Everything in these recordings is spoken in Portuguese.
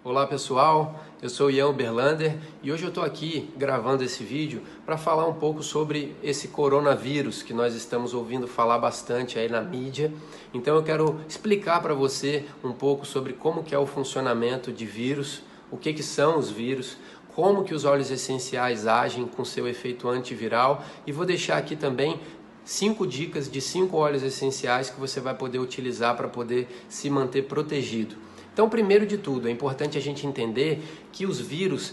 Olá pessoal, eu sou Ian Berlander e hoje eu estou aqui gravando esse vídeo para falar um pouco sobre esse coronavírus que nós estamos ouvindo falar bastante aí na mídia. Então eu quero explicar para você um pouco sobre como que é o funcionamento de vírus, o que são os vírus, como que os óleos essenciais agem com seu efeito antiviral e vou deixar aqui também 5 dicas de 5 óleos essenciais que você vai poder utilizar para poder se manter protegido. Então, primeiro de tudo, é importante a gente entender que os vírus,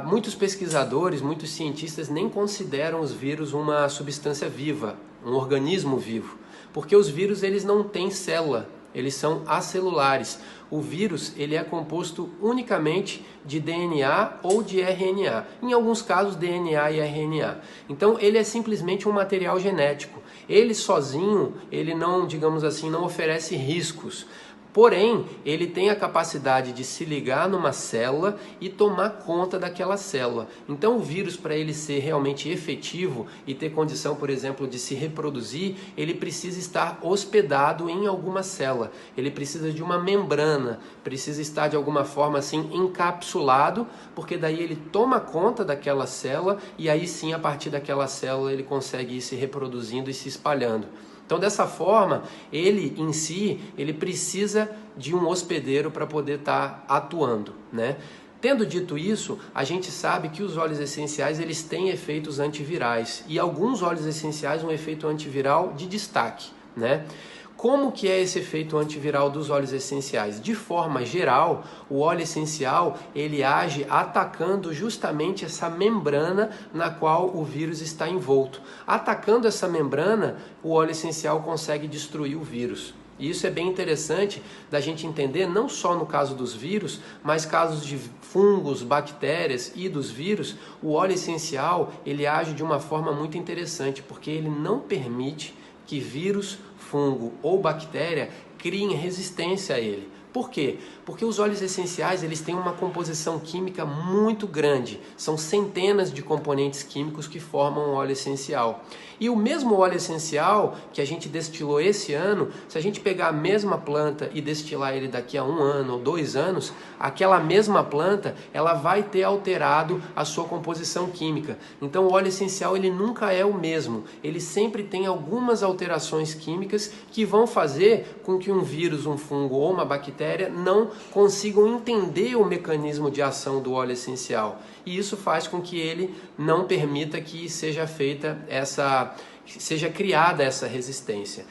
muitos pesquisadores, muitos cientistas nem consideram os vírus uma substância viva, um organismo vivo, porque os vírus eles não têm célula, eles são acelulares. O vírus ele é composto unicamente de DNA ou de RNA, em alguns casos DNA e RNA. Então ele é simplesmente um material genético. Ele sozinho, ele não, digamos assim, não oferece riscos. Porém, ele tem a capacidade de se ligar numa célula e tomar conta daquela célula. Então o vírus, para ele ser realmente efetivo e ter condição, por exemplo, de se reproduzir, ele precisa estar hospedado em alguma célula. Ele precisa de uma membrana, precisa estar de alguma forma assim encapsulado, porque daí ele toma conta daquela célula e aí sim, a partir daquela célula, ele consegue ir se reproduzindo e se espalhando. Então, dessa forma, ele em si, ele precisa de um hospedeiro para poder estar atuando, né? Tendo dito isso, a gente sabe que os óleos essenciais eles têm efeitos antivirais e alguns óleos essenciais um efeito antiviral de destaque, né? Como que é esse efeito antiviral dos óleos essenciais? De forma geral, o óleo essencial ele age atacando justamente essa membrana na qual o vírus está envolto. Atacando essa membrana, o óleo essencial consegue destruir o vírus. E isso é bem interessante da gente entender, não só no caso dos vírus, mas casos de fungos, bactérias e dos vírus, o óleo essencial ele age de uma forma muito interessante, porque ele não permite que vírus, fungo ou bactéria criem resistência a ele. Por quê? Porque os óleos essenciais eles têm uma composição química muito grande. São centenas de componentes químicos que formam um óleo essencial. E o mesmo óleo essencial que a gente destilou esse ano, se a gente pegar a mesma planta e destilar ele daqui a 1 ano ou 2 anos, aquela mesma planta ela vai ter alterado a sua composição química. Então o óleo essencial ele nunca é o mesmo. Ele sempre tem algumas alterações químicas que vão fazer com que um vírus, um fungo ou uma bactéria não consigam entender o mecanismo de ação do óleo essencial. E isso faz com que ele não permita que seja criada essa resistência.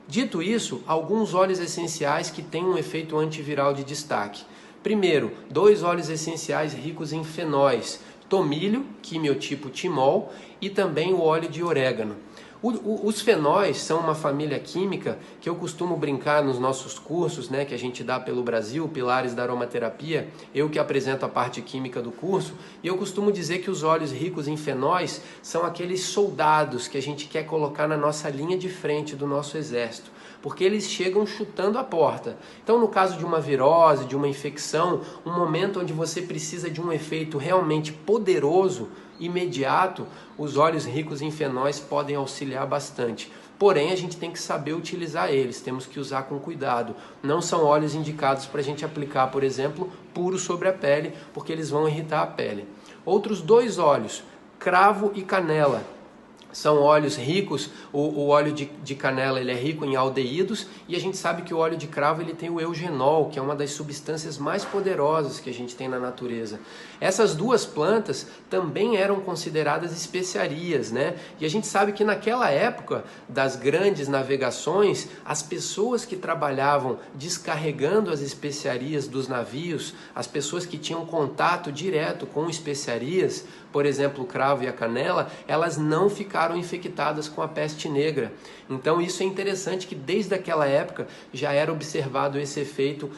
Dito isso, alguns óleos essenciais que têm um efeito antiviral de destaque. Primeiro, 2 óleos essenciais ricos em fenóis, tomilho, quimiotipo timol, e também o óleo de orégano. Os fenóis são uma família química que eu costumo brincar nos nossos cursos, né, que a gente dá pelo Brasil, Pilares da Aromaterapia, eu que apresento a parte química do curso, e eu costumo dizer que os óleos ricos em fenóis são aqueles soldados que a gente quer colocar na nossa linha de frente do nosso exército, porque eles chegam chutando a porta. Então, no caso de uma virose, de uma infecção, um momento onde você precisa de um efeito realmente poderoso, imediato, os óleos ricos em fenóis podem auxiliar bastante. Porém, a gente tem que saber utilizar eles, temos que usar com cuidado. Não são óleos indicados para a gente aplicar, por exemplo, puro sobre a pele, porque eles vão irritar a pele. Outros 2 óleos, cravo e canela. São óleos ricos, o óleo de canela ele é rico em aldeídos e a gente sabe que o óleo de cravo ele tem o eugenol, que é uma das substâncias mais poderosas que a gente tem na natureza. Essas 2 plantas também eram consideradas especiarias, né? E a gente sabe que naquela época das grandes navegações, as pessoas que trabalhavam descarregando as especiarias dos navios, as pessoas que tinham contato direto com especiarias, por exemplo, o cravo e a canela, elas não ficaram infectadas com a peste negra. Então isso é interessante que desde aquela época já era observado esse efeito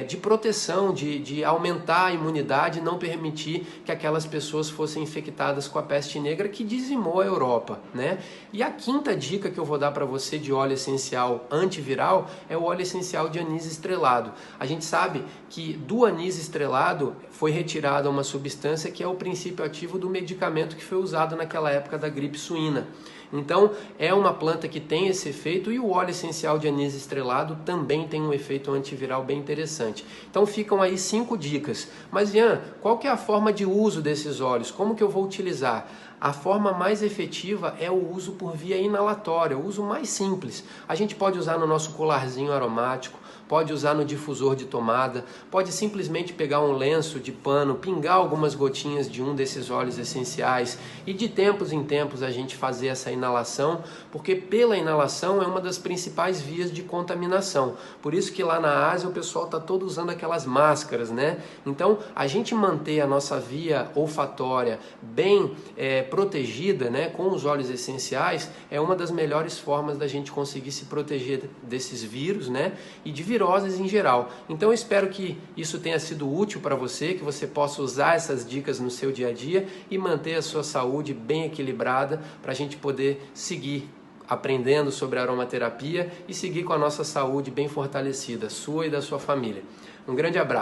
de proteção, de aumentar a imunidade e não permitir que aquelas pessoas fossem infectadas com a peste negra que dizimou a Europa, né? E a 5ª dica que eu vou dar para você de óleo essencial antiviral é o óleo essencial de anis estrelado. A gente sabe que do anis estrelado foi retirada uma substância que é o princípio ativo do medicamento que foi usado naquela época da gripe suína. Então é uma planta que tem esse efeito, e o óleo essencial de anis estrelado também tem um efeito antiviral bem interessante. Então ficam aí 5 dicas. Mas Ian, qual que é a forma de uso desses óleos? Como que eu vou utilizar? A forma mais efetiva é o uso por via inalatória, o uso mais simples. A gente pode usar no nosso colarzinho aromático, pode usar no difusor de tomada, pode simplesmente pegar um lenço de pano, pingar algumas gotinhas de um desses óleos essenciais e de tempos em tempos a gente fazer essa inalação, porque pela inalação é uma das principais vias de contaminação. Por isso que lá na Ásia o pessoal está todo usando aquelas máscaras, né? Então a gente manter a nossa via olfatória bem protegida, né, com os óleos essenciais, é uma das melhores formas da gente conseguir se proteger desses vírus, né, e de viroses em geral. Então eu espero que isso tenha sido útil para você, que você possa usar essas dicas no seu dia a dia e manter a sua saúde bem equilibrada para a gente poder seguir aprendendo sobre aromaterapia e seguir com a nossa saúde bem fortalecida, sua e da sua família. Um grande abraço.